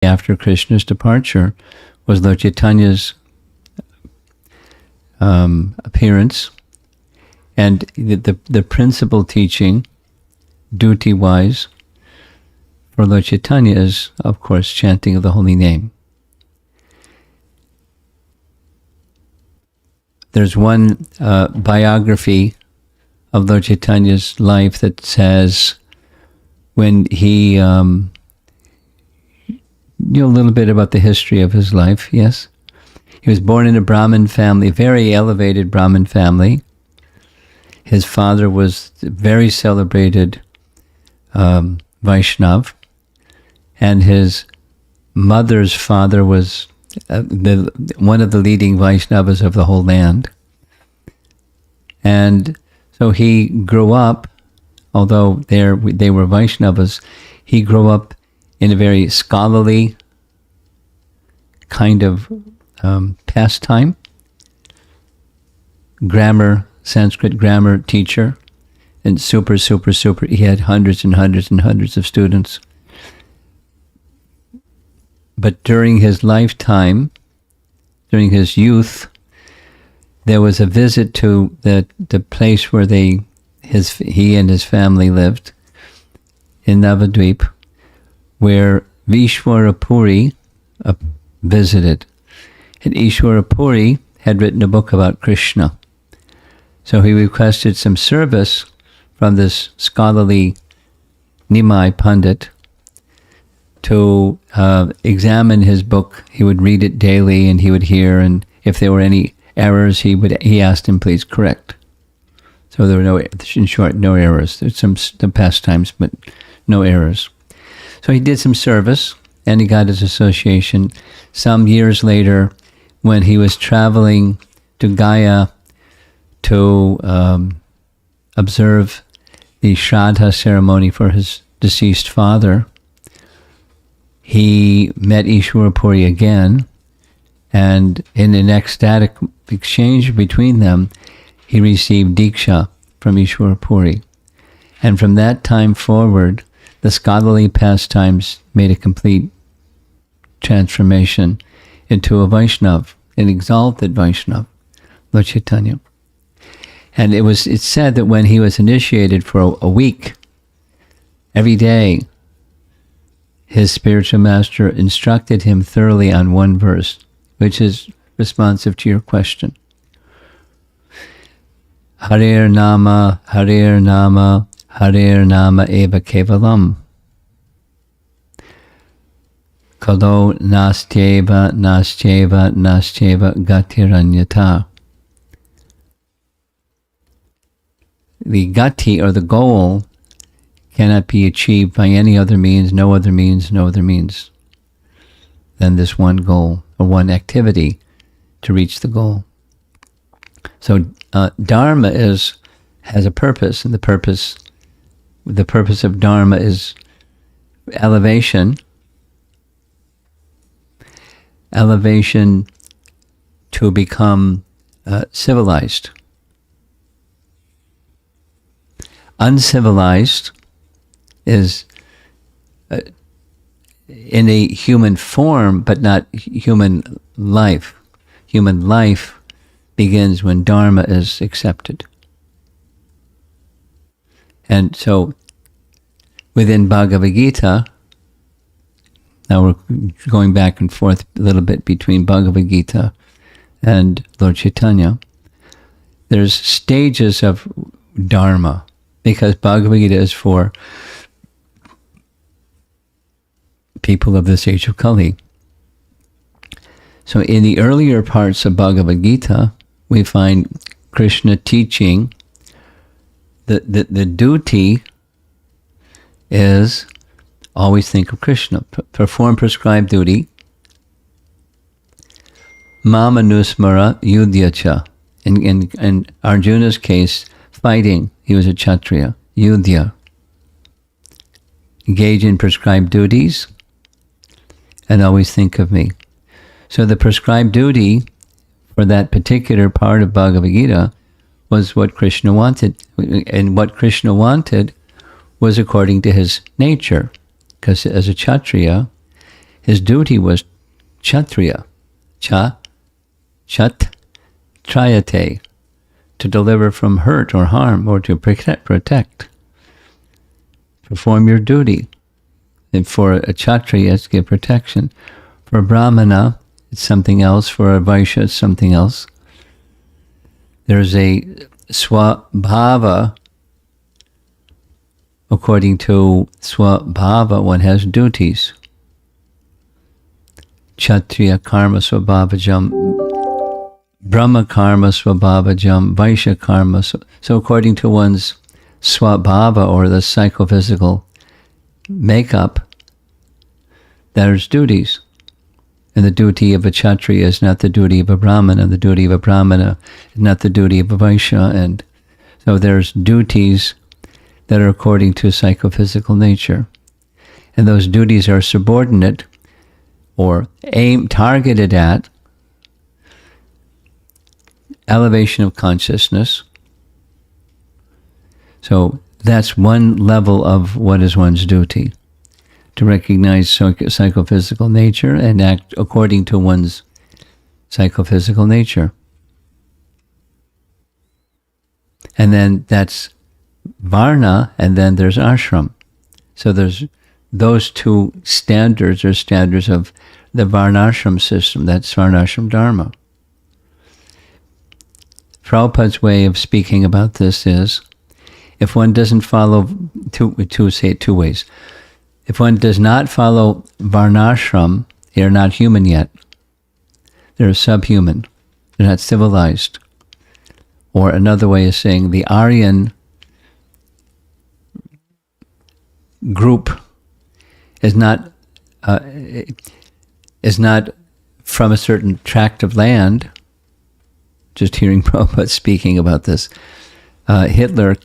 after Krishna's departure was Lord Chaitanya's appearance, and the principal teaching, duty-wise, for Lord Chaitanya is, of course, chanting of the holy name. There's one biography of Lord Chaitanya's life that says when he, a little bit about the history of his life, yes? He was born in a Brahmin family, a very elevated Brahmin family. His father was a very celebrated Vaishnav, and his mother's father was one of the leading Vaishnavas of the whole land. And so he grew up, although they were Vaishnavas, he grew up in a very scholarly kind of pastime. Sanskrit grammar teacher, and super, he had hundreds and hundreds and hundreds of students. But during his lifetime, during his youth, there was a visit to the place where he and his family lived in Navadvip, where Vishwara Puri visited. And Ishwara Puri had written a book about Krishna. So he requested some service from this scholarly Nimai Pandit to examine his book. He would read it daily and he would hear, and if there were any errors, he asked him, please correct. So there were in short, no errors. There's some pastimes, but no errors. So he did some service and he got his association. Some years later, when he was traveling to Gaya to observe the Shraddha ceremony for his deceased father, he met Ishwara Puri again, and in an ecstatic exchange between them, he received Diksha from Ishwara Puri. And from that time forward, the scholarly pastimes made a complete transformation into a Vaishnav, an exalted Vaishnav, Lord Chaitanya. And it's said that when he was initiated for a week, every day, his spiritual master instructed him thoroughly on one verse, which is responsive to your question. Harer Nama, Harer Nama, Harer Nama Eva Kevalam. Kalo Nastyeva, Nastyeva, Nastyeva Gatiranyata. The gati, or the goal, cannot be achieved by any other means, no other means than this one goal, or one activity to reach the goal. So Dharma has a purpose, and the purpose of Dharma is elevation to become civilized. Uncivilized is in a human form, but not human life. Human life begins when Dharma is accepted. And so within Bhagavad Gita, now we're going back and forth a little bit between Bhagavad Gita and Lord Chaitanya, there's stages of Dharma, because Bhagavad Gita is for people of this age of Kali. So in the earlier parts of Bhagavad Gita, we find Krishna teaching that the duty is always think of Krishna, perform prescribed duty. Mama nusmara yudhyacha. In Arjuna's case, fighting, he was a Kshatriya, yudhya. Engage in prescribed duties and always think of me. So the prescribed duty for that particular part of Bhagavad Gita was what Krishna wanted. And what Krishna wanted was according to his nature. Because as a Kshatriya, his duty was kshatriya, chat, trayate, to deliver from hurt or harm or to protect. Perform your duty. And for a kshatriya, it's give protection. For a brahmana, it's something else. For a vaishya, it's something else. There's a swabhava. According to swabhava, one has duties. Kshatriya karma swabhavajam, Brahma karma swabhavajam, Vaishya karma. So according to one's swabhava, or the psychophysical makeup, there's duties. And the duty of a kshatriya is not the duty of a brahmana, and the duty of a brahmana is not the duty of a vaishya. And so there's duties that are according to psychophysical nature. And those duties are subordinate or targeted at elevation of consciousness. So that's one level of what is one's duty, to recognize psychophysical nature and act according to one's psychophysical nature. And then that's varna, and then there's ashram. So there's those two standards are standards of the varnashram system. That's varnashram dharma. Prabhupada's way of speaking about this is, if one doesn't follow, say it two ways. If one does not follow varnashram, they are not human yet. They're subhuman. They're not civilized. Or another way of saying, the Aryan group is not from a certain tract of land. Just hearing Prabhupada speaking about this, Hitler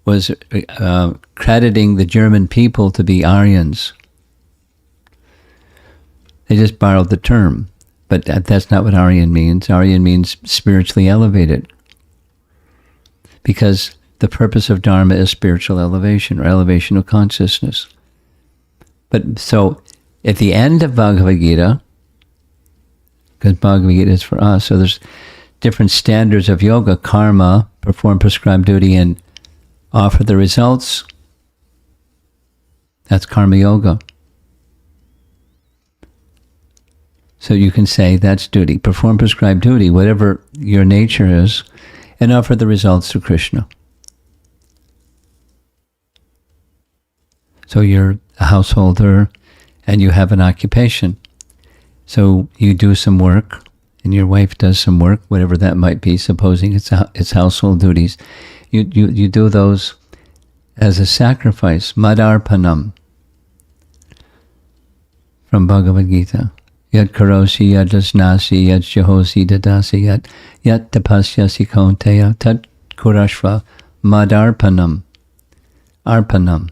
was crediting the German people to be Aryans. They just borrowed the term, but that's not what Aryan means. Aryan means spiritually elevated, because the purpose of Dharma is spiritual elevation, or elevation of consciousness. But so, at the end of Bhagavad Gita, because Bhagavad Gita is for us, so there's different standards of yoga: karma, perform prescribed duty, and offer the results. That's karma yoga. So you can say that's duty. Perform prescribed duty, whatever your nature is, and offer the results to Krishna. So you're a householder and you have an occupation. So you do some work and your wife does some work, whatever that might be, supposing it's household duties. You do those as a sacrifice, madarpanam, from Bhagavad Gita. Yat karosi, yat jasnasi, yat jahosi dadasi, yat tapasyasi kaunteya, tat kurashva, madarpanam, arpanam.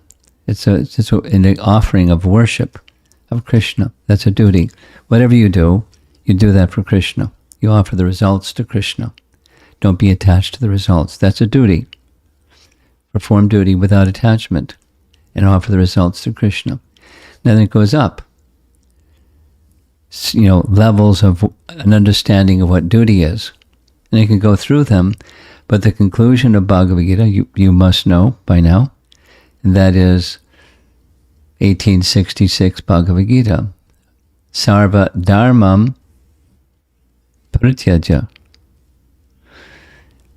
It's an offering of worship of Krishna. That's a duty. Whatever you do that for Krishna. You offer the results to Krishna. Don't be attached to the results. That's a duty. Perform duty without attachment and offer the results to Krishna. Then it goes up. Levels of an understanding of what duty is. And you can go through them, but the conclusion of Bhagavad Gita, you must know by now, and that is 1866 Bhagavad Gita. Sarva dharmam prityaja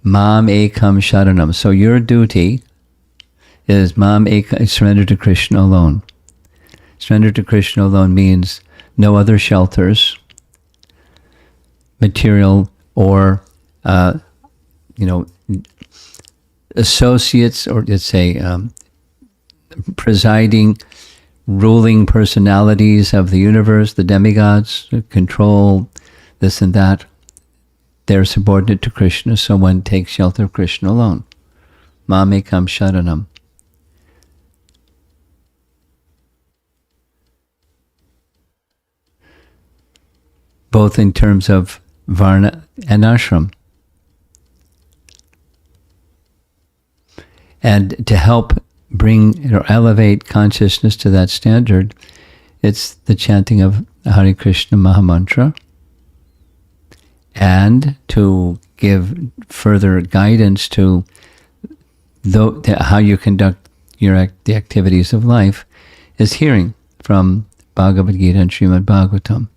mam ekam sharanam. So your duty is mam ekam, surrender to Krishna alone. Surrender to Krishna alone means no other shelters, material or associates, or let's say presiding, ruling personalities of the universe, the demigods, control this and that. They're subordinate to Krishna, so one takes shelter of Krishna alone. Mamekam sharanam. Both in terms of varna and ashram. And to help bring or elevate consciousness to that standard It's the chanting of Hare Krishna Mahamantra, and to give further guidance to how you conduct the activities of life is hearing from Bhagavad Gita and Srimad Bhagavatam.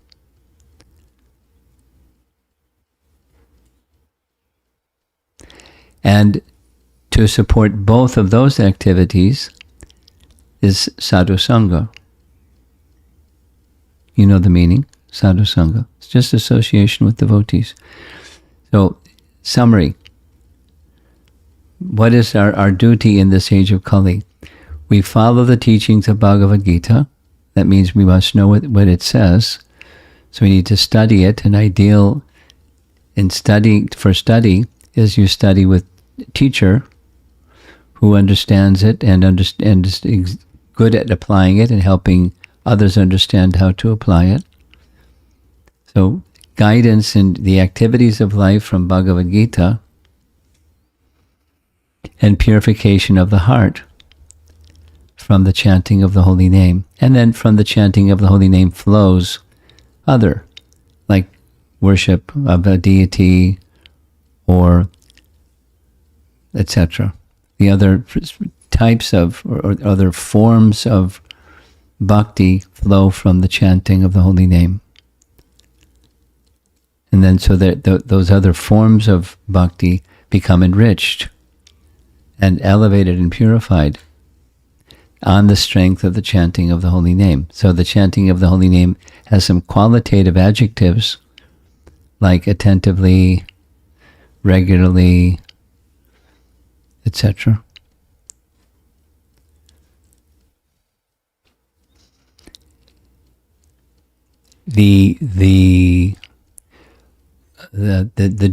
And to support both of those activities is sadhu sangha. You know the meaning, sadhu sangha. It's just association with devotees. So, summary. What is our duty in this age of Kali? We follow the teachings of Bhagavad Gita. That means we must know what it says. So we need to study it. An ideal in study is you study with a teacher who understands it and is good at applying it and helping others understand how to apply it. So guidance in the activities of life from Bhagavad Gita, and purification of the heart from the chanting of the holy name. And then from the chanting of the holy name flows other, like worship of a deity or etc. The other types of, or other forms of bhakti flow from the chanting of the holy name. And then so that those other forms of bhakti become enriched and elevated and purified on the strength of the chanting of the holy name. So the chanting of the holy name has some qualitative adjectives like attentively, regularly, etc. The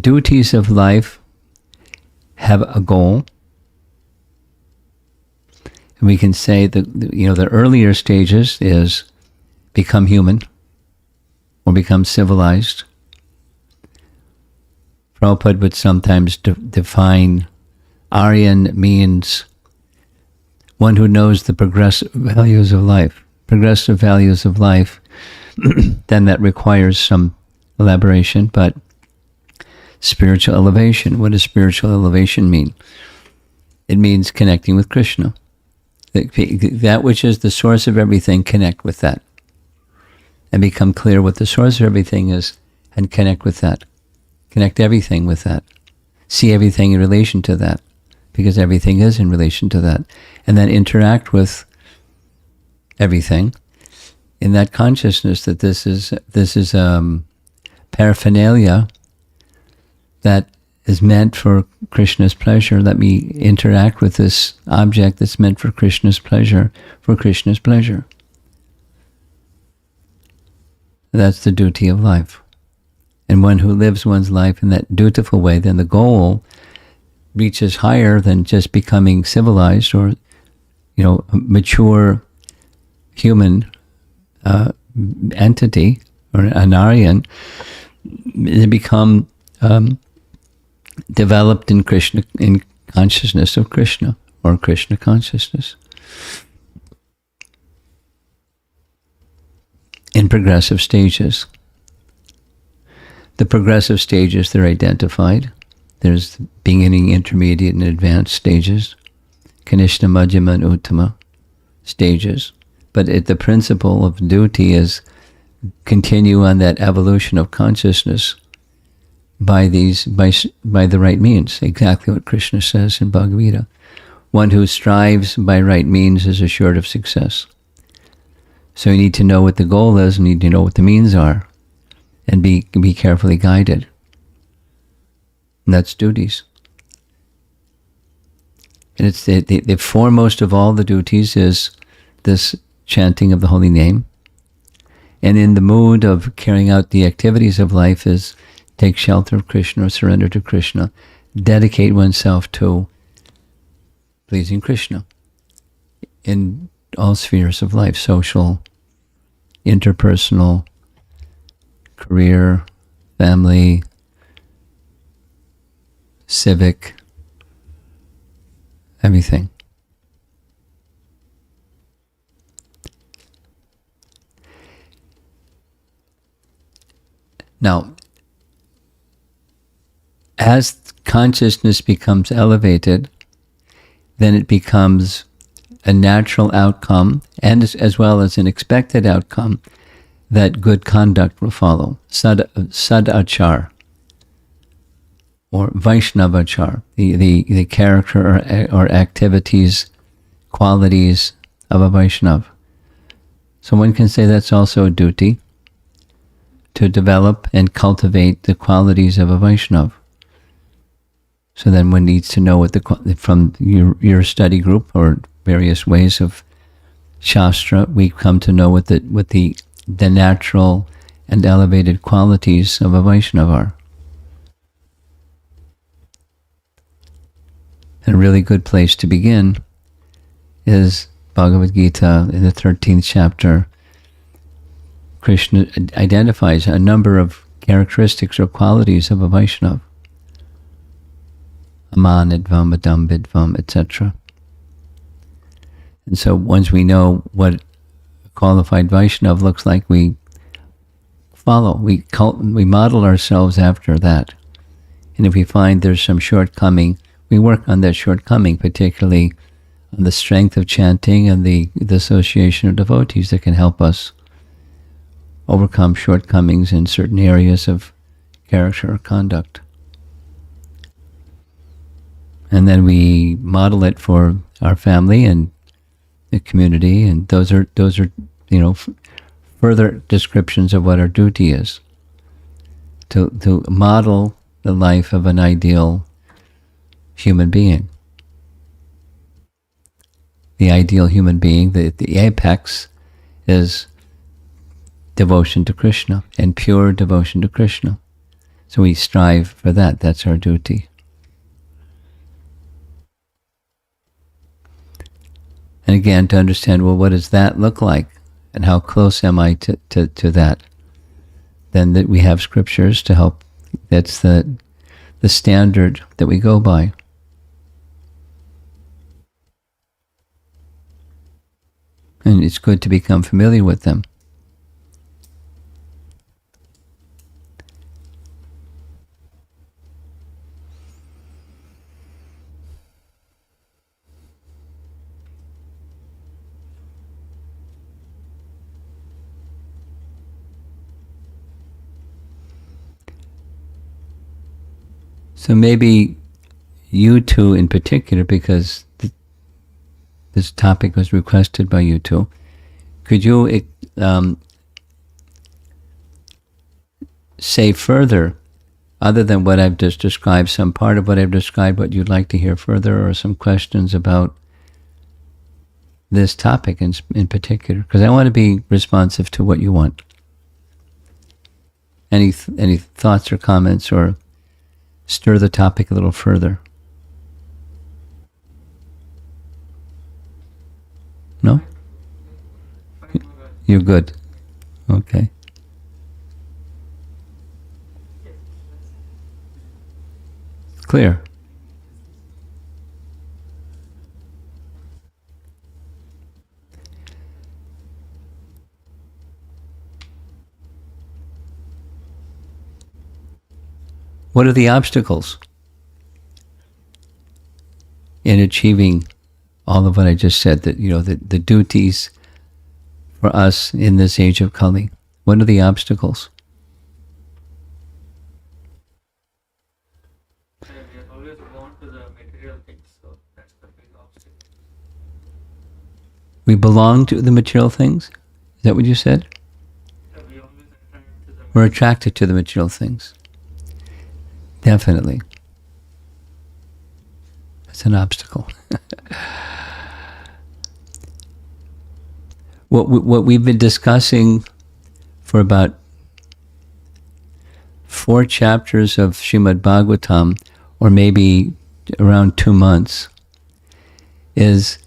duties of life have a goal. And we can say that, the earlier stages is become human or become civilized. Prabhupada would sometimes define Aryan means one who knows the progressive values of life. Progressive values of life, then that requires some elaboration, but spiritual elevation. What does spiritual elevation mean? It means connecting with Krishna. That which is the source of everything, connect with that. And become clear what the source of everything is and connect with that. Connect everything with that. See everything in relation to that, because everything is in relation to that. And then interact with everything in that consciousness that this is paraphernalia that is meant for Krishna's pleasure. Let me interact with this object that's meant for Krishna's pleasure, That's the duty of life. And one who lives one's life in that dutiful way, then the goal reaches higher than just becoming civilized or, a mature human entity or an Aryan. They become developed in Krishna, in consciousness of Krishna, or Krishna consciousness. In progressive stages. The progressive stages, they're identified. There's beginning, intermediate, and advanced stages. Kanishta, Madhyama, and Uttama stages. But the principle of duty is continue on that evolution of consciousness by the right means. Exactly what Krishna says in Bhagavad Gita. One who strives by right means is assured of success. So you need to know what the goal is, and you need to know what the means are, and be carefully guided. And that's duties. And it's the foremost of all the duties is this chanting of the holy name. And in the mood of carrying out the activities of life is take shelter of Krishna or surrender to Krishna. Dedicate oneself to pleasing Krishna in all spheres of life, social, interpersonal, career, family, civic, everything. Now, as consciousness becomes elevated, then it becomes a natural outcome, and as well as an expected outcome, that good conduct will follow. Sadachar, or Vaishnavachar, the character or activities, qualities of a Vaishnav. So one can say that's also a duty, to develop and cultivate the qualities of a Vaishnav. So then one needs to know what from your study group or various ways of Shastra, we come to know what the natural and elevated qualities of a Vaishnava are. And a really good place to begin is Bhagavad Gita in the 13th chapter. Krishna identifies a number of characteristics or qualities of a Vaishnava. Amanidvam, adambidvam, etc. And so once we know what a qualified Vaishnava looks like, we follow, we model ourselves after that. And if we find there's some shortcoming, we work on that shortcoming, particularly on the strength of chanting and the association of devotees that can help us overcome shortcomings in certain areas of character or conduct. And then we model it for our family and the community, and those are further descriptions of what our duty is. To model the life of an ideal human being. The ideal human being, the apex, is devotion to Krishna, and pure devotion to Krishna. So we strive for that. That's our duty. And again, to understand, well, what does that look like? And how close am I to that? Then that we have scriptures to help. That's the standard that we go by. And it's good to become familiar with them. So maybe you two in particular, because this topic was requested by you two, could you say further, other than what I've just described, some part of what I've described, what you'd like to hear further, or some questions about this topic in particular? Because I want to be responsive to what you want. Any thoughts or comments, or stir the topic a little further? No? You're good. Okay. Clear. What are the obstacles in achieving all of what I just said? That the duties for us in this age of Kali. What are the obstacles? We are always born to the material things, so that's the big obstacle. We belong to the material things? Is that what you said? We always attract to the We're attracted to the material things. Definitely. That's an obstacle. What we've been discussing for about 4 chapters of Srimad Bhagavatam, or maybe around 2 months, is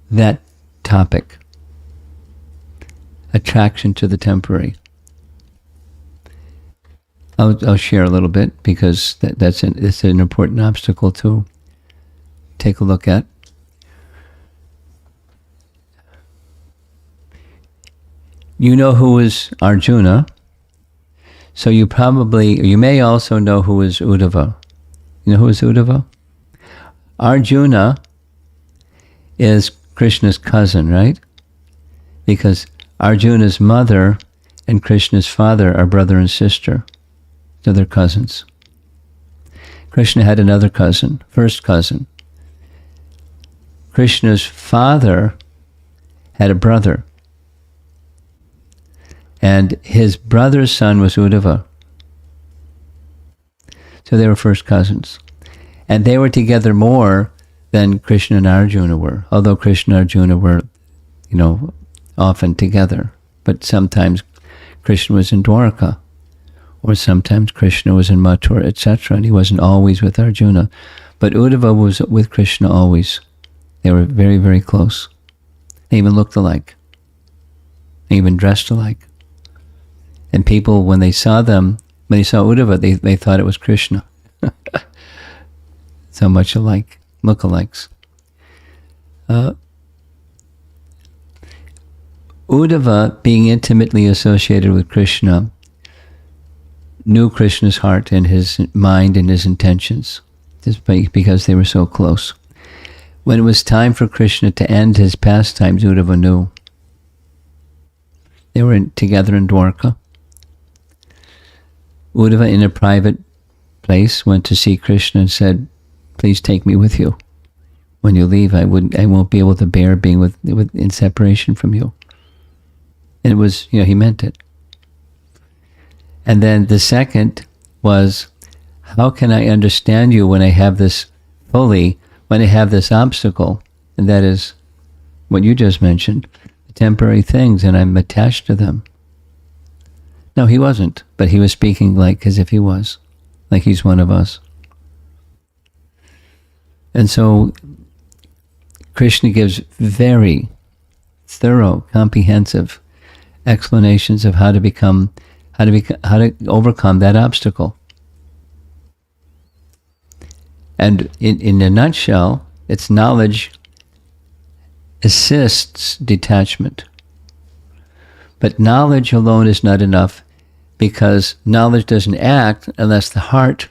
that topic. Attraction to the temporary. I'll share a little bit, because it's an important obstacle to take a look at. You know who is Arjuna. So you may also know who is Uddhava. You know who is Uddhava? Arjuna is Krishna's cousin, right? Because Arjuna's mother and Krishna's father are brother and sister. So they're cousins. Krishna had another cousin, first cousin. Krishna's father had a brother. And his brother's son was Uddhava. So they were first cousins. And they were together more than Krishna and Arjuna were. Although Krishna and Arjuna were, often together. But sometimes Krishna was in Dwarka. Or sometimes Krishna was in Mathura, etc. And he wasn't always with Arjuna. But Uddhava was with Krishna always. They were very, very close. They even looked alike. They even dressed alike. And people, when they saw Uddhava, they thought it was Krishna. So much alike, lookalikes. Uddhava, being intimately associated with Krishna, knew Krishna's heart and his mind and his intentions, just because they were so close. When it was time for Krishna to end his pastimes, Uddhava knew. They were together in Dwarka. Uddhava, in a private place, went to see Krishna and said, "Please take me with you. When you leave, I won't be able to bear being in separation from you." And it was, he meant it. And then the second was, how can I understand you when I have this obstacle? And that is what you just mentioned, temporary things, and I'm attached to them. No, he wasn't, but he was speaking as if he was, like he's one of us. And so Krishna gives very thorough, comprehensive explanations of how to overcome that obstacle. And in a nutshell, it's knowledge assists detachment. But knowledge alone is not enough, because knowledge doesn't act unless the heart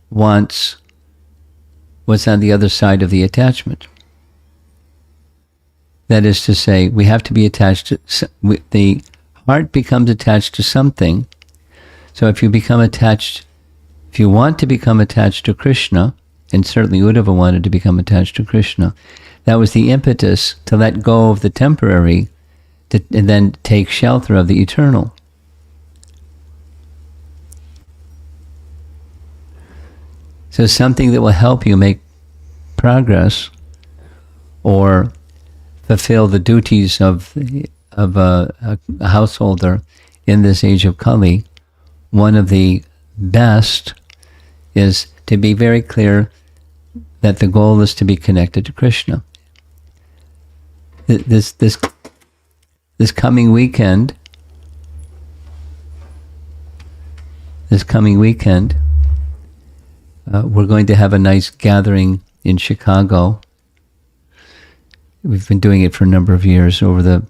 wants what's on the other side of the attachment. That is to say, we have to be attached to, the heart becomes attached to something. So if you want to become attached to Krishna, and certainly Uddhava wanted to become attached to Krishna, that was the impetus to let go of the temporary and then take shelter of the eternal. So something that will help you make progress or fulfill the duties of a householder in this age of Kali, one of the best is to be very clear that the goal is to be connected to Krishna. This coming weekend, we're going to have a nice gathering in Chicago. We've been doing it for a number of years over the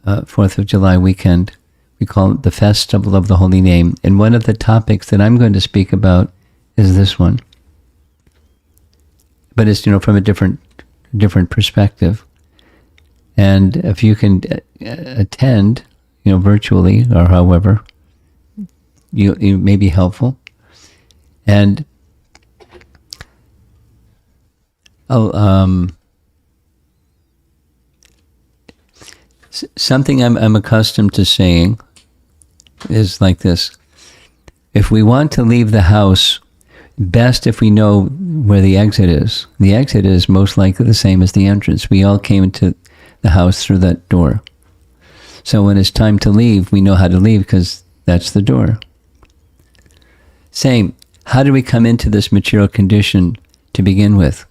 4th of July weekend. We call it the Festival of the Holy Name. And one of the topics that I'm going to speak about is this one. But it's, from a different perspective. And if you can attend, virtually or however, you may be helpful. And something I'm accustomed to saying is like this: if we want to leave the house, best if we know where the exit is. The exit is most likely the same as the entrance. We all came into the house through that door. So when it's time to leave, we know how to leave because that's the door. Same. How do we come into this material condition to begin with?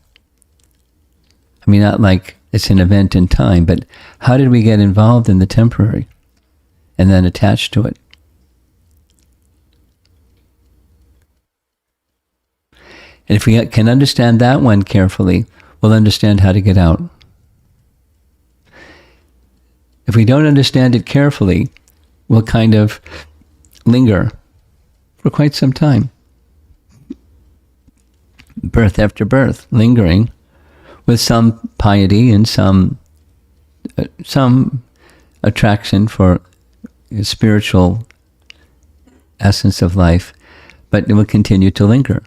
I mean, not like it's an event in time, but how did we get involved in the temporary and then attached to it? And if we can understand that one carefully, we'll understand how to get out. If we don't understand it carefully, we'll kind of linger for quite some time. Birth after birth, lingering, with some piety and some attraction for spiritual essence of life, but it will continue to linger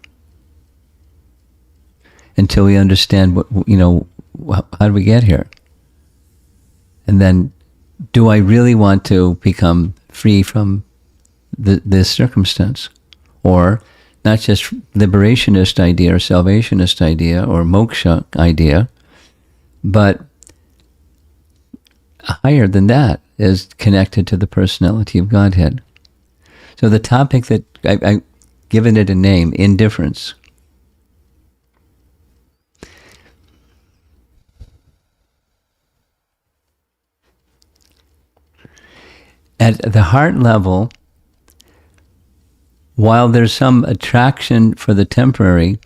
until we understand how do we get here? And then, do I really want to become free from this circumstance? Or not just liberationist idea or salvationist idea or moksha idea, but higher than that is connected to the personality of Godhead. So the topic that I've given it a name, indifference. At the heart level, while there's some attraction for the temporary,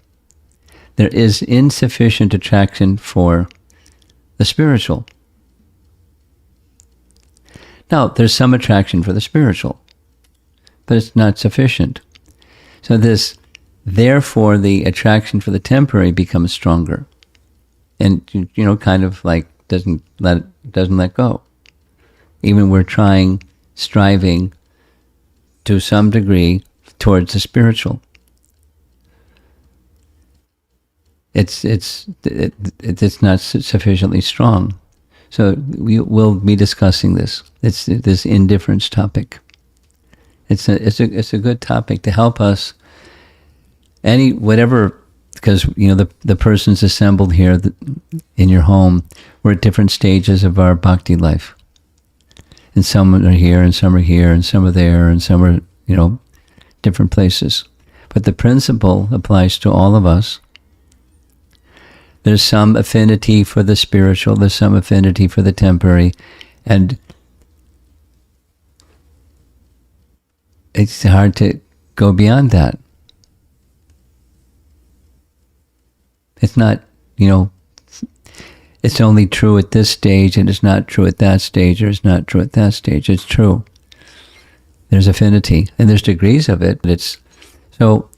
there is insufficient attraction for the spiritual. Now, there's some attraction for the spiritual, but it's not sufficient. So therefore, the attraction for the temporary becomes stronger, and kind of like doesn't let go. Even we're striving to some degree towards the spiritual. It's not sufficiently strong. So we'll be discussing this. It's this indifference topic. It's a good topic to help us. Because the persons assembled here in your home, we're at different stages of our bhakti life. And some are here, and some are here, and some are there, and some are, different places. But the principle applies to all of us. There's some affinity for the spiritual, there's some affinity for the temporary, and it's hard to go beyond that. It's not, it's only true at this stage, and it's not true at that stage, or it's not true at that stage. It's true. There's affinity, and there's degrees of it, but it's so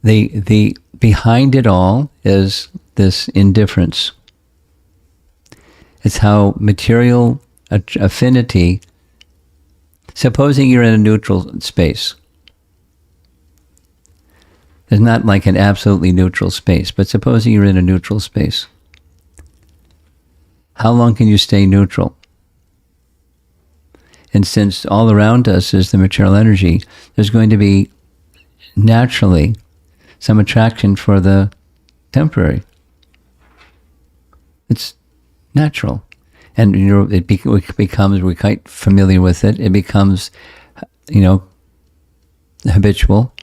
the behind it all is this indifference. It's how material affinity. Supposing you're in a neutral space. There's not like an absolutely neutral space, but supposing you're in a neutral space. How long can you stay neutral? And since all around us is the material energy, there's going to be naturally some attraction for the temporary. It's natural. And it becomes, we're quite familiar with it. It becomes, habitual.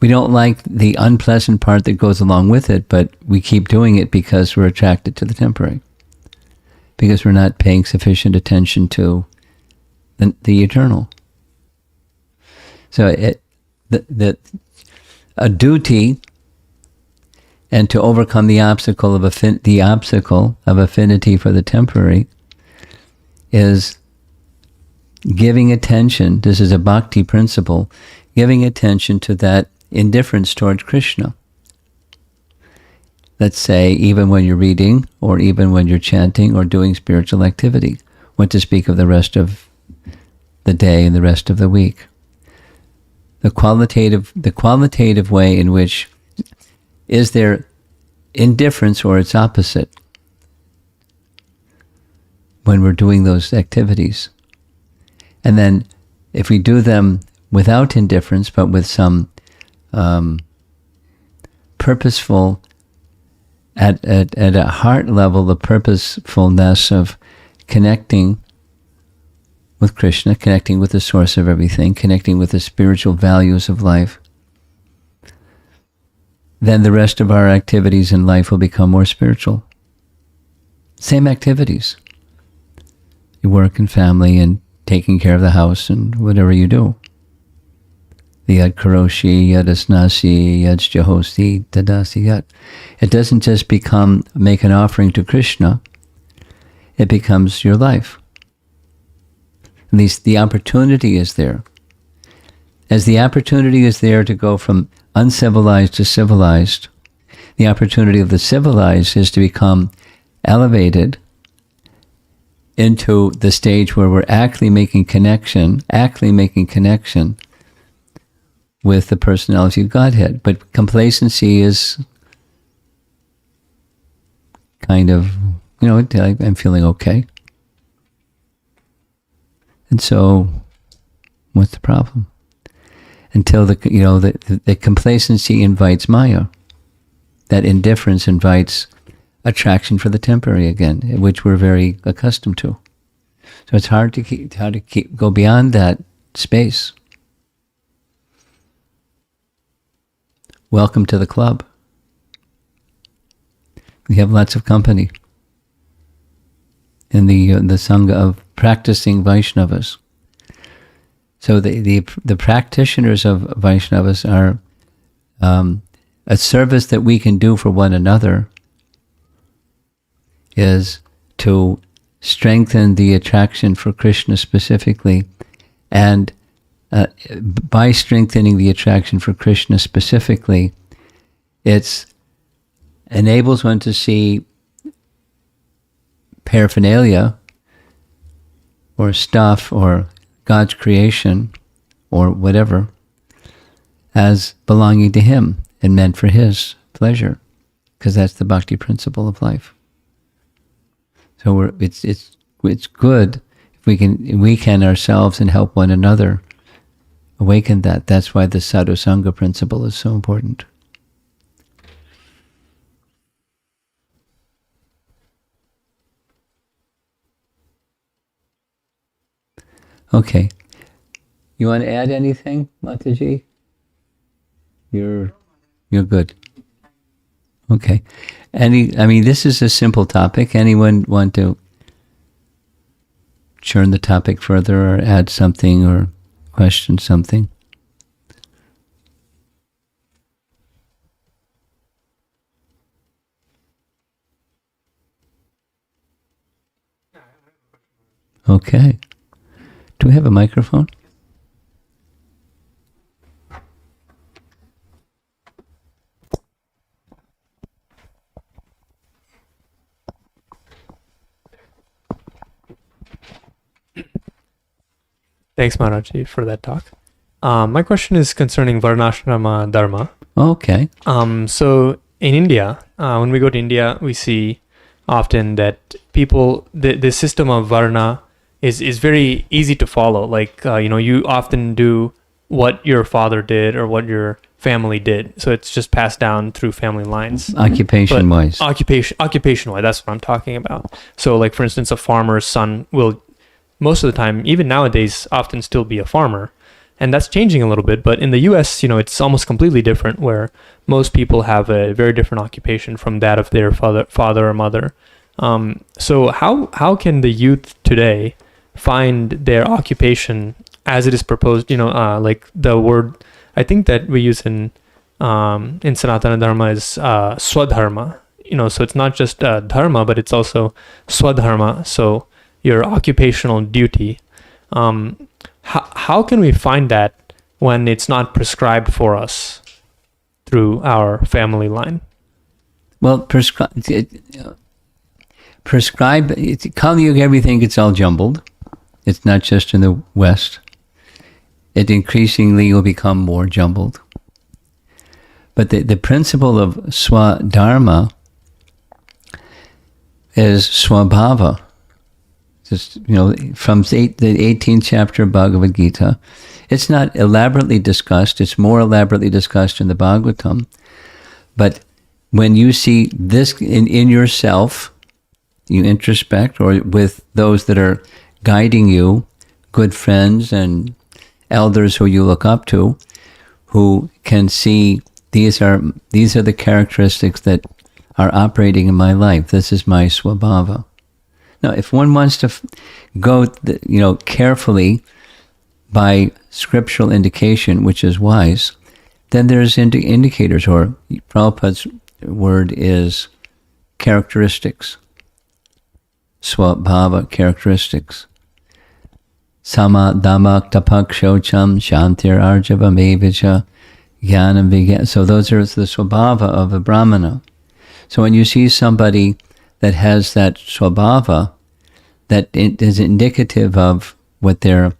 We don't like the unpleasant part that goes along with it, but we keep doing it because we're attracted to the temporary. Because we're not paying sufficient attention to the eternal. So a duty, and to overcome the obstacle of affinity for the temporary, is giving attention. This is a bhakti principle, giving attention to that indifference towards Krishna. Let's say, even when you're reading, or even when you're chanting, or doing spiritual activity, what to speak of the rest of the day and the rest of the week. The qualitative way in which is there indifference or its opposite when we're doing those activities. And then if we do them without indifference, but with some purposeful, at a heart level, the purposefulness of connecting with Krishna, connecting with the source of everything, connecting with the spiritual values of life, then the rest of our activities in life will become more spiritual. Same activities. You work and family and taking care of the house and whatever you do. The yad karoshi, yad asnasi, yad jahosi, tadasi yad. It doesn't just make an offering to Krishna. It becomes your life. At least the opportunity is there. as the opportunity is there to go from uncivilized to civilized, the opportunity of the civilized is to become elevated into the stage where we're actually making connection with the personality of Godhead. But complacency is kind of, I'm feeling okay. And so, what's the problem? Until the complacency invites Maya. That indifference invites attraction for the temporary again, which we're very accustomed to. So it's hard to go beyond that space. Welcome to the club. We have lots of company in the Sangha of practicing Vaishnavas. So the practitioners of Vaishnavas are a service that we can do for one another is to strengthen the attraction for Krishna specifically, and by strengthening the attraction for Krishna specifically, it enables one to see paraphernalia or stuff or God's creation or whatever as belonging to Him and meant for His pleasure, because that's the bhakti principle of life. So it's good if we can ourselves and help one another awaken that. That's why the sadhu sangha principle is so important. Okay. You want to add anything, Mataji? You're good. Okay. This is a simple topic. Anyone want to churn the topic further or add something or question something? Okay. Do we have a microphone? Thanks, Maharaji, for that talk. My question is concerning Varnashrama Dharma. Okay. So in India, when we go to India, we see often that people, the system of Varna is very easy to follow. Like, you often do what your father did or what your family did. So it's just passed down through family lines. Occupation-wise. Occupation-wise, that's what I'm talking about. So like, for instance, a farmer's son will, most of the time, even nowadays, often still be a farmer. And that's changing a little bit. But in the US, it's almost completely different, where most people have a very different occupation from that of their father or mother. So how can the youth today find their occupation as it is proposed? Like the word, I think that we use in Sanatana Dharma is swadharma. So it's not just dharma, but it's also swadharma. So your occupational duty. How can we find that when it's not prescribed for us through our family line? Well, prescribe. Kali Yuga, everything gets all jumbled. It's not just in the West. It increasingly will become more jumbled. But the principle of swadharma is swabhava. Just, from the 18th chapter of Bhagavad Gita. It's not elaborately discussed. It's more elaborately discussed in the Bhagavatam. But when you see this in yourself, you introspect, or with those that are guiding you, good friends and elders who you look up to, who can see these are the characteristics that are operating in my life. This is my swabhava. Now, if one wants to go, carefully by scriptural indication, which is wise, then there's indicators, or Prabhupada's word is characteristics, swabhava characteristics. Sama damak tapak shocham shantir arjavam evicha jnanam vigya. So those are the swabhava of a brahmana. So when you see somebody that has that swabhava, that it is indicative of what their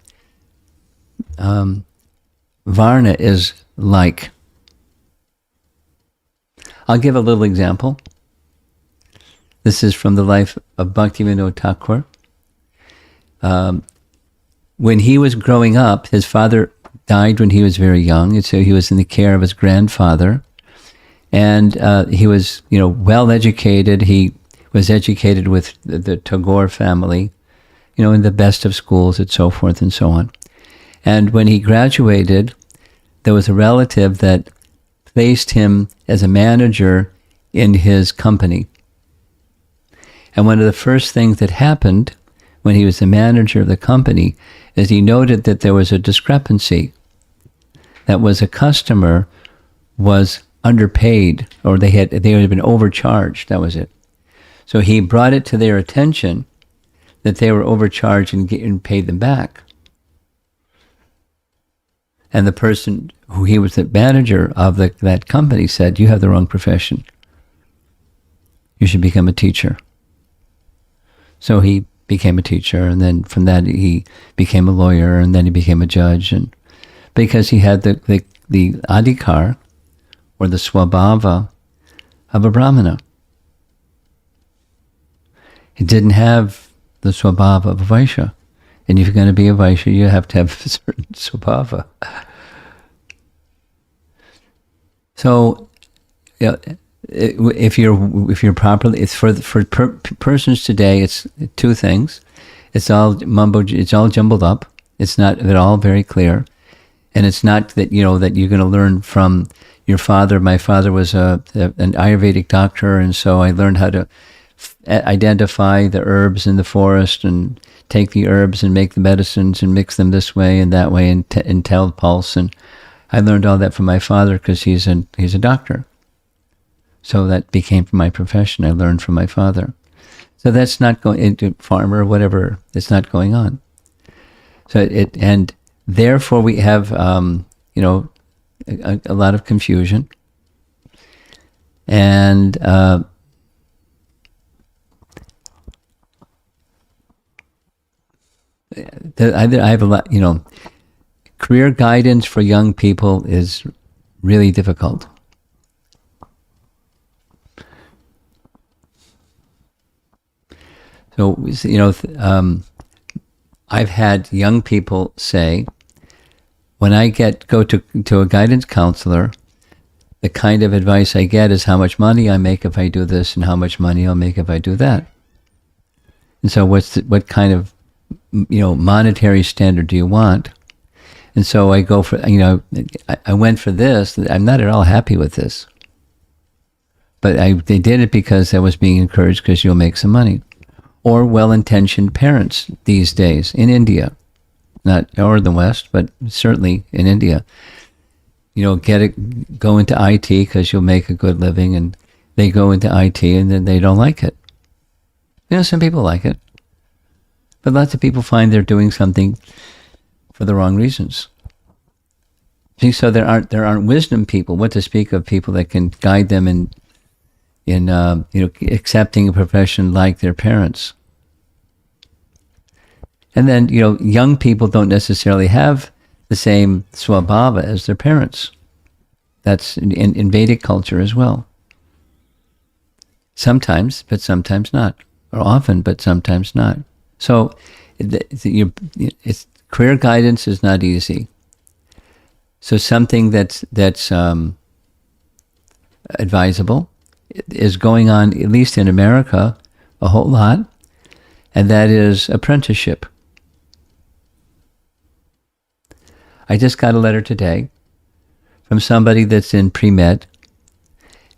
varna is like. I'll give a little example. This is from the life of Bhaktivinoda Thakur. When he was growing up, his father died when he was very young, and so he was in the care of his grandfather. And he was, well educated. He was educated with the Tagore family, in the best of schools and so forth and so on. And when he graduated, there was a relative that placed him as a manager in his company. And one of the first things that happened when he was the manager of the company is he noted that there was a discrepancy. That was a customer was underpaid, or they had been overcharged. That was it. So he brought it to their attention that they were overcharged and paid them back. And the person who he was the manager of that company said, "You have the wrong profession. You should become a teacher." So he became a teacher, and then from that he became a lawyer, and then he became a judge, and because he had the adhikar, or the swabhava of a brahmana. He didn't have the swabhava of a vaishya. And if you're going to be a vaishya, you have to have a certain swabhava. So, if you're properly, it's for persons today. It's two things. It's all it's all jumbled up. It's not at all very clear, and it's not that that you're going to learn from your father. My father was an Ayurvedic doctor, and so I learned how to identify the herbs in the forest and take the herbs and make the medicines and mix them this way and that way and tell pulse. And I learned all that from my father because he's a doctor. So that became my profession. I learned from my father. So that's not going into farmer or whatever. It's not going on. So and therefore we have a lot of confusion, and I have a lot. Career guidance for young people is really difficult. So I've had young people say, when I go to a guidance counselor, the kind of advice I get is how much money I make if I do this and how much money I'll make if I do that. And so what kind of monetary standard do you want? And so I go for, I went for this. I'm not at all happy with this. But they did it because I was being encouraged because you'll make some money. Or well-intentioned parents these days in India, or the West, but certainly in India, go into IT because you'll make a good living, and they go into IT and then they don't like it. Some people like it, but lots of people find they're doing something for the wrong reasons. See, so there aren't wisdom people. What to speak of people that can guide them in accepting a profession like their parents. And then, young people don't necessarily have the same swabhava as their parents. That's in Vedic culture as well. Sometimes, but sometimes not. Or often, but sometimes not. So, career guidance is not easy. So something that's advisable is going on, at least in America, a whole lot, and that is apprenticeship. I just got a letter today from somebody that's in pre-med,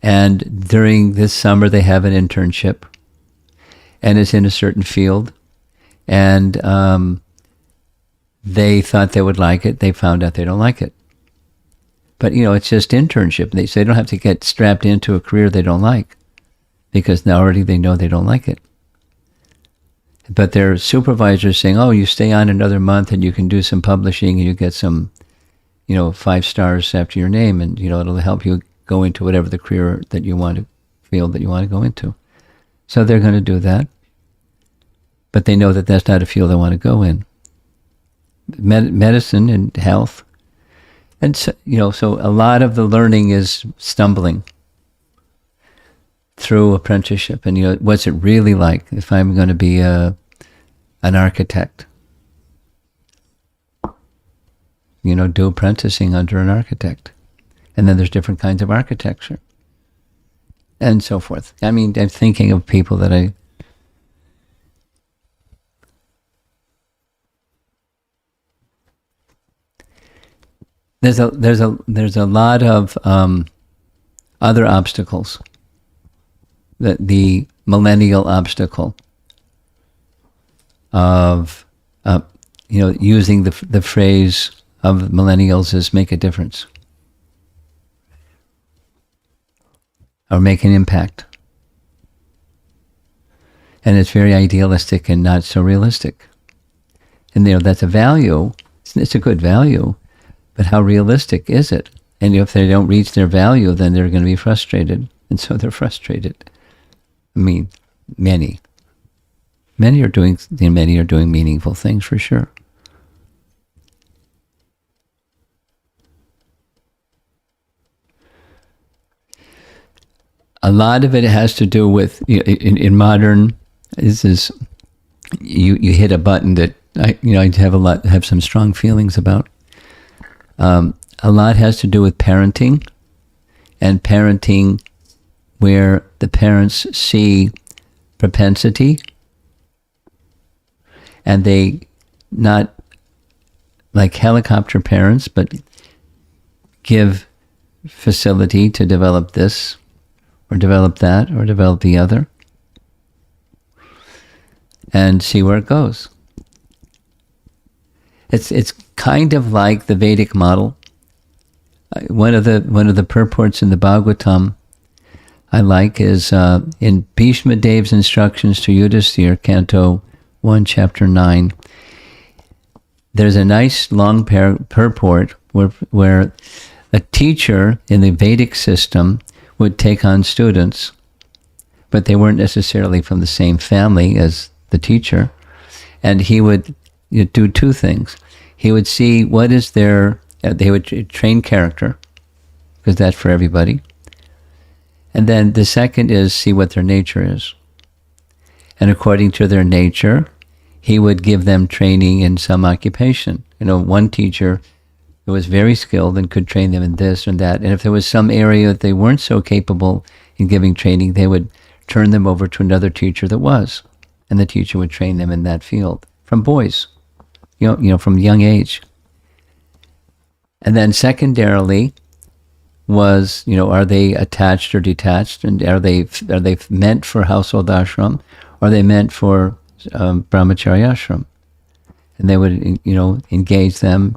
and during this summer they have an internship, and it's in a certain field, and they thought they would like it. They found out they don't like it. But, it's just internship. They don't have to get strapped into a career they don't like, because now already they know they don't like it. but their supervisors saying, "Oh, you stay on another month, and you can do some publishing, and you get some, 5 stars after your name, and it'll help you go into whatever the career that you want to field that you want to go into." So they're going to do that, but they know that that's not a field they want to go in. Medicine and health, and so, so a lot of the learning is stumbling through apprenticeship. And what's it really like if I'm going to be an architect? Do apprenticing under an architect, and then there's different kinds of architecture, and so forth. I mean, I'm thinking of people that there's a lot of other obstacles. The millennial obstacle of using the phrase of millennials is make a difference or make an impact, and it's very idealistic and not so realistic. And that's a value. It's a good value, but how realistic is it? And if they don't reach their value, then they're going to be frustrated, and so they're frustrated. I mean, many are doing meaningful things for sure. A lot of it has to do with in modern. This is you hit a button that I have some strong feelings about. A lot has to do with parenting, and parenting where the parents see propensity, and they not like helicopter parents, but give facility to develop this, or develop that, or develop the other, and see where it goes. It's kind of like the Vedic model. One of the purports in the Bhagavatam I like is in Bhishma Dev's instructions to Yudhisthira, Canto 1, Chapter 9. There's a nice long purport where a teacher in the Vedic system would take on students, but they weren't necessarily from the same family as the teacher, and he would do two things. He would see what is their, they would train character, because that's for everybody. And then the second is see what their nature is. And according to their nature, he would give them training in some occupation. One teacher who was very skilled and could train them in this and that. And if there was some area that they weren't so capable in giving training, they would turn them over to another teacher that was. And the teacher would train them in that field from boys, from young age. And then secondarily was, are they attached or detached? And are they meant for household ashram? Or are they meant for brahmacharya ashram? And they would, engage them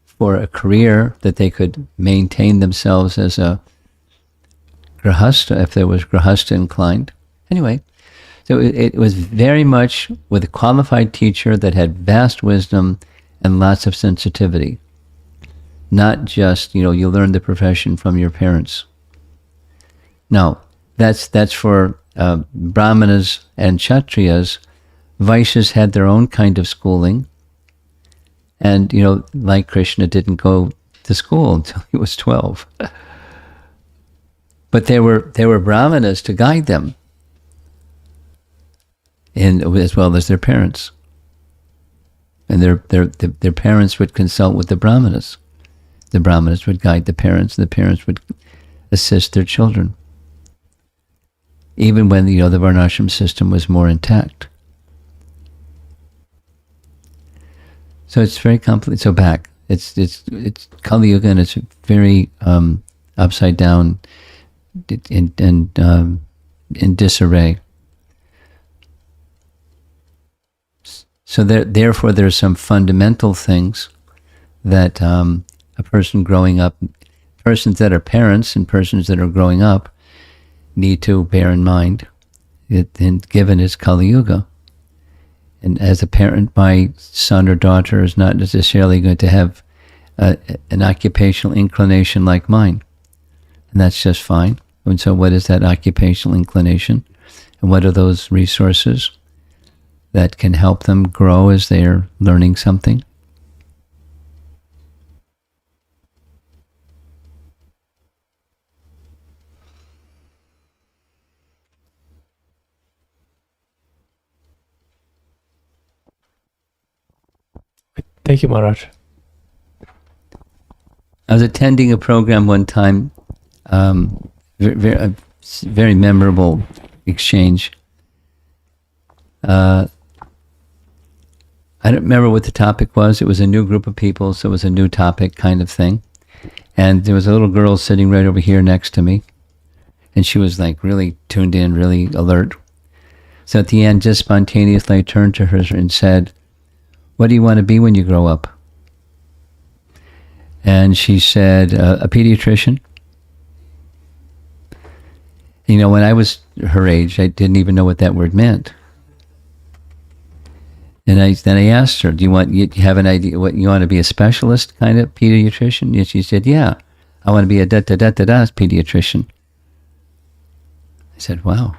for a career that they could maintain themselves as a grahastha, if there was grahastha inclined. Anyway, so it was very much with a qualified teacher that had vast wisdom and lots of sensitivity. Not just, you learn the profession from your parents. No, that's for brahmanas and kshatriyas. Vaishyas had their own kind of schooling. And, like Krishna didn't go to school until he was 12. But there were brahmanas to guide them, as well as their parents. And their parents would consult with the brahmanas. The brahmanas would guide the parents, and the parents would assist their children. Even when the varnashram system was more intact. So it's very complicated. So back, it's Kali Yuga, and it's very upside down in disarray. So therefore, there's some fundamental things that a person growing up, persons that are parents and persons that are growing up, need to bear in mind. Given it's Kali Yuga, and as a parent, my son or daughter is not necessarily going to have an occupational inclination like mine. And that's just fine. And so what is that occupational inclination? And what are those resources that can help them grow as they're learning something? Thank you, Maharaj. I was attending a program one time, very memorable exchange. I don't remember what the topic was. It was a new group of people, so it was a new topic kind of thing. And there was a little girl sitting right over here next to me, and she was like really tuned in, really alert. So at the end, just spontaneously, I turned to her and said, "What do you want to be when you grow up?" And she said, "A pediatrician." You know, when I was her age, I didn't even know what that word meant. And then I asked her, you have an idea what you want to be, a specialist kind of pediatrician? And she said, "Yeah, I want to be a da-da-da-da-da pediatrician." I said, "Wow."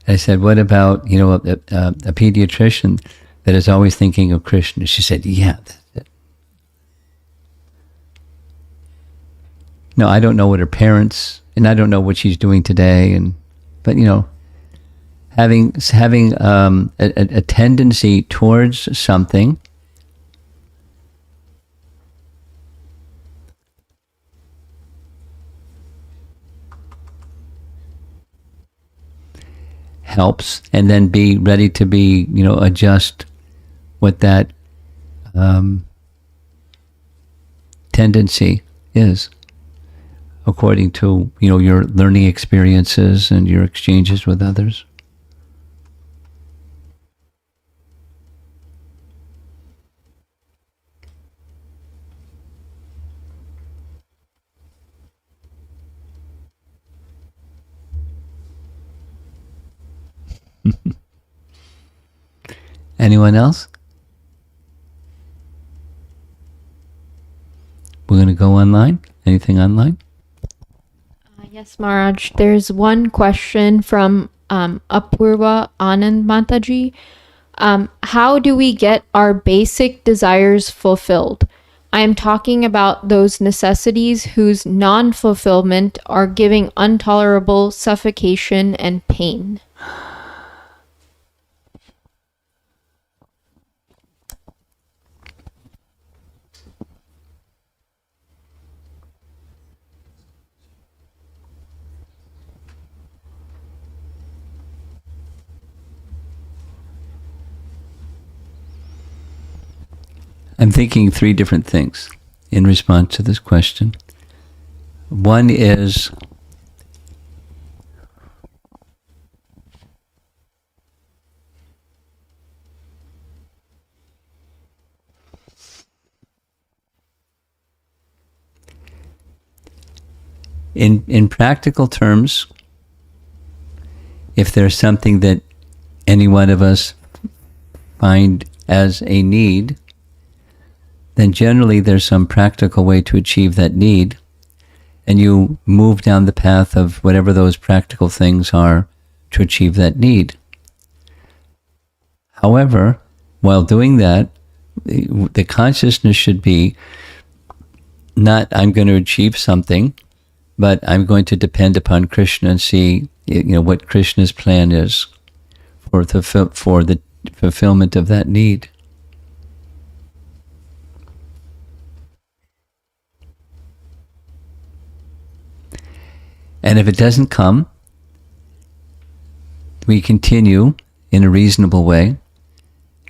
I said, "What about, you know, a pediatrician that is always thinking of Krishna?" She said, "Yeah, that's it." No, I don't know what her parents, and I don't know what she's doing today, but you know, having a tendency towards something helps, and then be ready to be, you know, adjust what that tendency is according to, you know, your learning experiences and your exchanges with others. Anyone else? We're going to go online. Anything online? Yes, Maharaj. There's one question from Apurva Anand Mataji. How do we get our basic desires fulfilled? I am talking about those necessities whose non-fulfillment are giving intolerable suffocation and pain. I'm thinking three different things in response to this question. One is in practical terms, if there's something that any one of us find as a need, then generally there's some practical way to achieve that need, and you move down the path of whatever those practical things are to achieve that need. However, while doing that, the consciousness should be not I'm going to achieve something, but I'm going to depend upon Krishna and see, you know, what Krishna's plan is for the fulfillment of that need. And if it doesn't come, we continue in a reasonable way.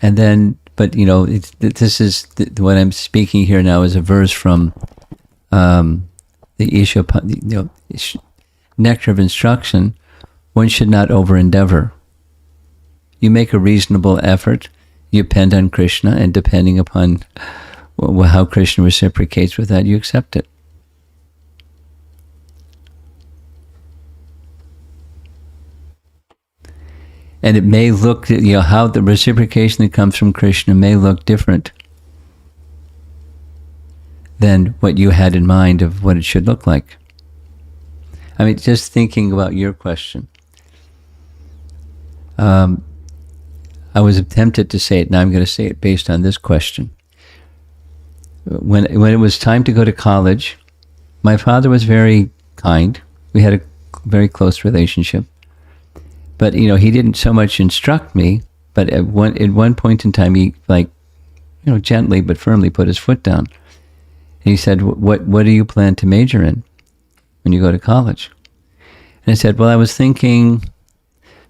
And then, but you know, this is what I'm speaking here now is a verse from the Isha, you know, Nectar of Instruction. One should not over-endeavor. You make a reasonable effort, you depend on Krishna, and depending upon how Krishna reciprocates with that, you accept it. And it may look, how the reciprocation that comes from Krishna may look different than what you had in mind of what it should look like. I mean, just thinking about your question, I was tempted to say it, now I'm going to say it based on this question. When it was time to go to college, my father was very kind. We had a very close relationship. But, he didn't so much instruct me, but at one point in time, he, gently but firmly put his foot down. And he said, what do you plan to major in when you go to college? And I said, well, I was thinking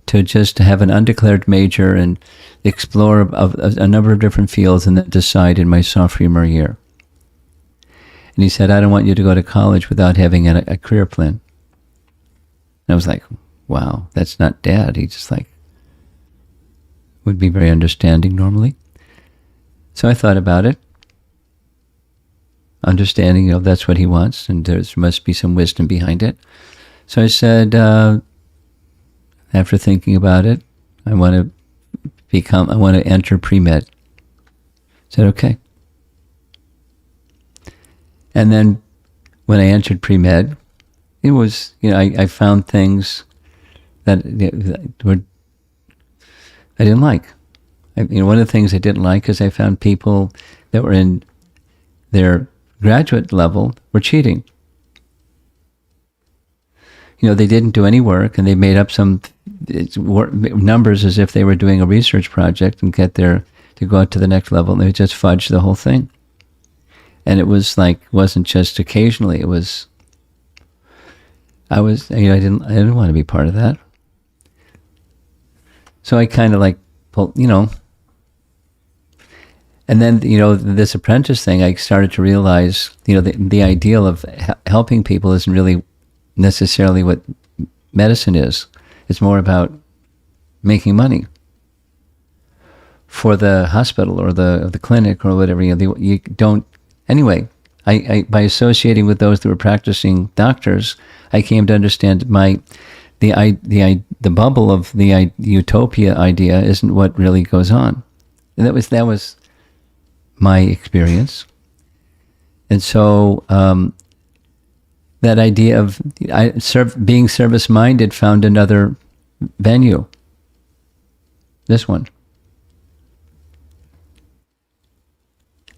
to just have an undeclared major and explore a number of different fields and then decide in my sophomore year. And he said, I don't want you to go to college without having a career plan. And I was like, wow, that's not Dad. He just would be very understanding normally. So I thought about it, understanding, that's what he wants, and there must be some wisdom behind it. So I said, after thinking about it, I want to enter pre-med. I said, okay. And then when I entered pre-med, it was, I found things that I didn't like. One of the things I didn't like is I found people that were in their graduate level were cheating. They didn't do any work, and they made up some numbers as if they were doing a research project and to go out to the next level, and they just fudged the whole thing. And it was wasn't just occasionally. It was. I didn't want to be part of that. So I kind of pulled, and then, this apprentice thing, I started to realize, the ideal of helping people isn't really necessarily what medicine is. It's more about making money for the hospital or the clinic or whatever. You don't, anyway, I by associating with those that were practicing doctors, I came to understand the bubble of the utopia idea isn't what really goes on. And that was my experience. And so that idea of being service-minded found another venue. This one.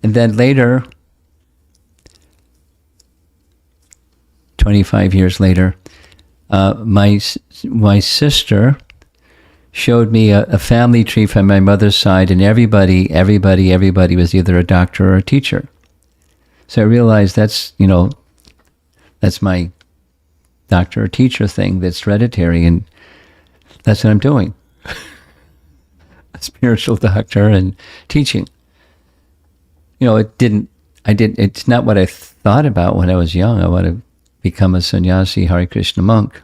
And then later, 25 years later, my sister showed me a family tree from my mother's side, and everybody was either a doctor or a teacher. So I realized that's my doctor or teacher thing that's hereditary, and that's what I'm doing. A spiritual doctor and teaching. It's not what I thought about when I was young. I want to become a sannyasi, Hare Krishna monk.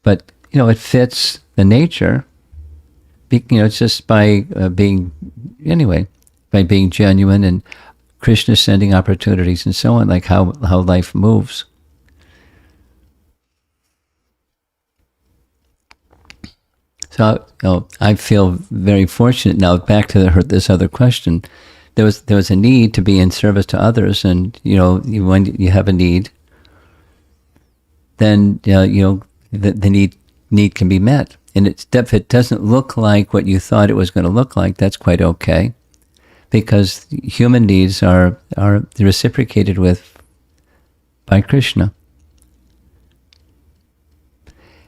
But, it fits the nature. It's just by being genuine and Krishna sending opportunities and so on, how life moves. So, I feel very fortunate. Now, back to this other question. There was a need to be in service to others, and when you have a need, then the need can be met. And if it doesn't look like what you thought it was going to look like, that's quite okay, because human needs are reciprocated with by Krishna.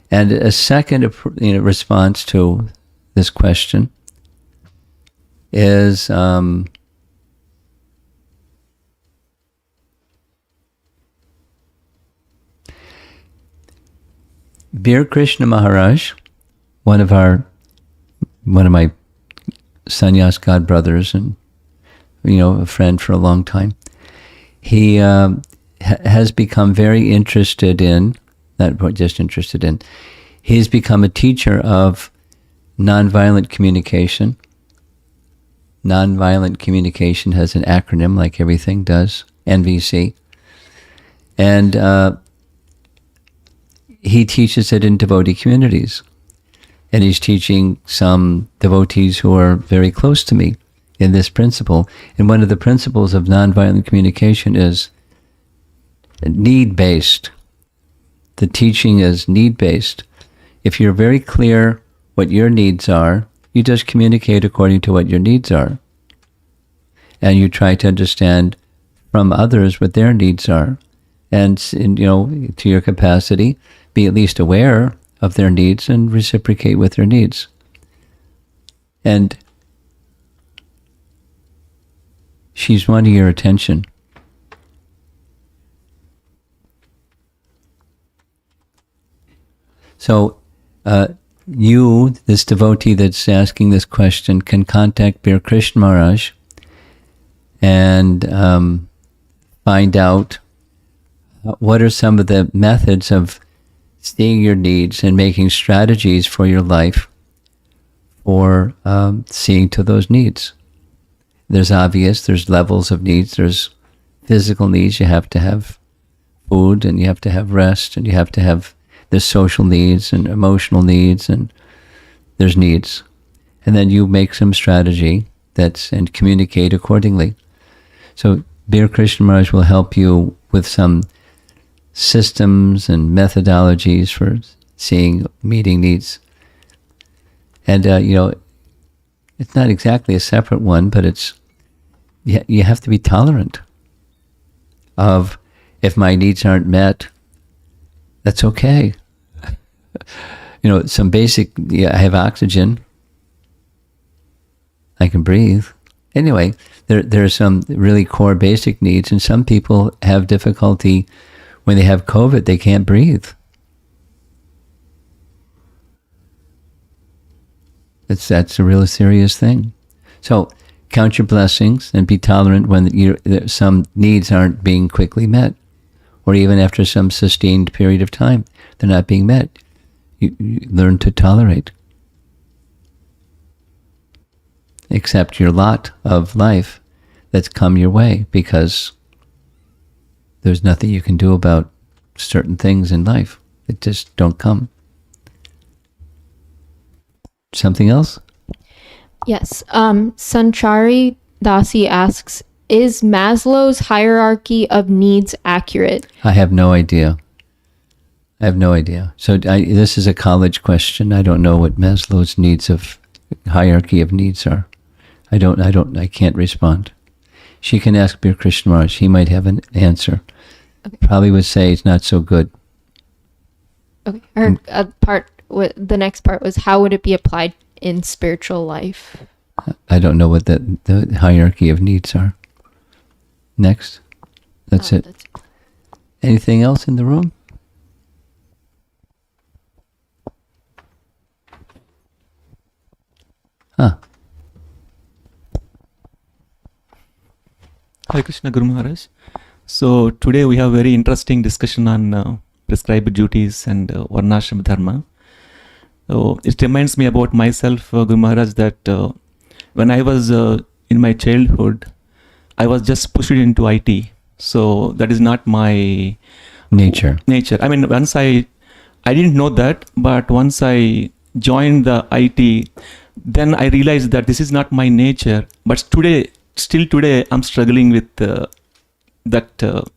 And a second response to this question is Bir Krishna Maharaj, one of my sannyas god brothers, and a friend for a long time, he has become very interested in, not just interested in, he's become a teacher of nonviolent communication. Nonviolent communication has an acronym, like everything does, NVC. And he teaches it in devotee communities. And he's teaching some devotees who are very close to me in this principle. And one of the principles of nonviolent communication is need-based. The teaching is need-based. If you're very clear what your needs are, you just communicate according to what your needs are. And you try to understand from others what their needs are. And to your capacity, be at least aware of their needs and reciprocate with their needs. And she's wanting your attention. So you, this devotee that's asking this question, can contact Bir Krishna Maharaj and find out what are some of the methods of seeing your needs and making strategies for your life for seeing to those needs. There's levels of needs. There's physical needs. You have to have food, and you have to have rest, and you have to have there's social needs and emotional needs, and there's needs. And then you make some strategy and communicate accordingly. So Bir Krishna Maharaj will help you with some systems and methodologies for meeting needs. And, it's not exactly a separate one, but you have to be tolerant of, if my needs aren't met, that's okay. Some basic, I have oxygen. I can breathe. Anyway, there are some really core basic needs, and some people have difficulty when they have COVID, they can't breathe. That's a really serious thing. So count your blessings and be tolerant when some needs aren't being quickly met, or even after some sustained period of time, they're not being met. You learn to tolerate. Accept your lot of life that's come your way, because there's nothing you can do about certain things in life that just don't come. Something else? Yes. Sanchari Dasi asks, is Maslow's hierarchy of needs accurate? I have no idea. So this is a college question. I don't know what Maslow's hierarchy of needs are. I can't respond. She can ask Bir Krishna Maharaj. He might have an answer. Okay. Probably would say it's not so good. Okay. The next part was, how would it be applied in spiritual life? I don't know what the hierarchy of needs are. Next. That's it. Anything else in the room? Huh. Hare Krishna Guru Maharaj. So today we have very interesting discussion on prescribed duties and Varnashram Dharma. So it reminds me about myself, Guru Maharaj, that when I was in my childhood, I was just pushed into IT. So that is not my nature. I mean, once I didn't know that, but once I joined the IT, then I realized that this is not my nature. But still today, I'm struggling with that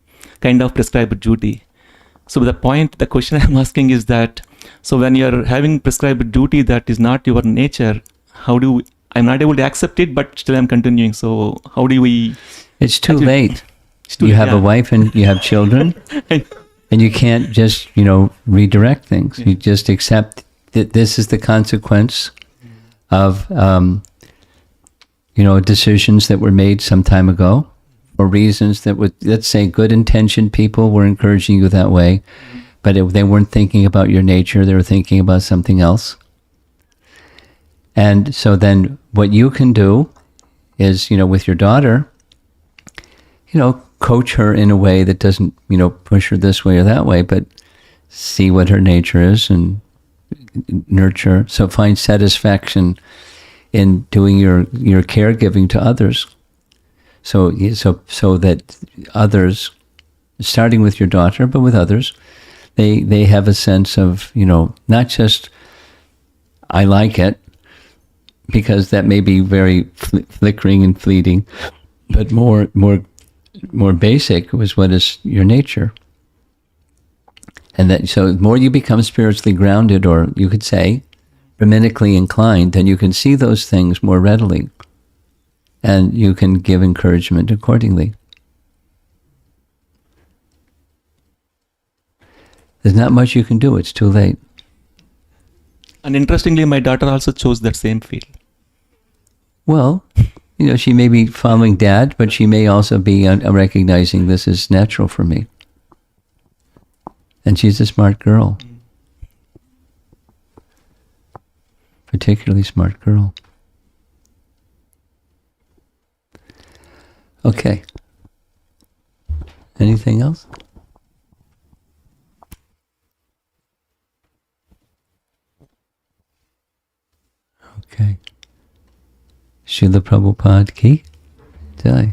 kind of prescribed duty. So the question I'm asking is that, so when you're having prescribed duty that is not your nature, I'm not able to accept it, but still I'm continuing. So how do we? It's too late. You have a wife and you have children, and you can't just, redirect things. Yeah. You just accept that this is the consequence of, decisions that were made some time ago, or reasons that would, let's say, good intentioned people were encouraging you that way, but they weren't thinking about your nature. They were thinking about something else. And so then what you can do is, with your daughter, coach her in a way that doesn't, push her this way or that way, but see what her nature is and nurture. So find satisfaction in doing your caregiving to others. So that others, starting with your daughter, but with others, they have a sense of, not just I like it because that may be very flickering and fleeting, but more basic was what is your nature. And that, so the more you become spiritually grounded, or you could say Brahminically inclined, then you can see those things more readily, and you can give encouragement accordingly. There's not much you can do. It's too late. And interestingly, my daughter also chose that same field. Well, she may be following Dad, but she may also be recognizing this is natural for me. And she's a smart girl. Particularly smart girl. Okay. Anything else? Okay. Srila Prabhupada ki jai.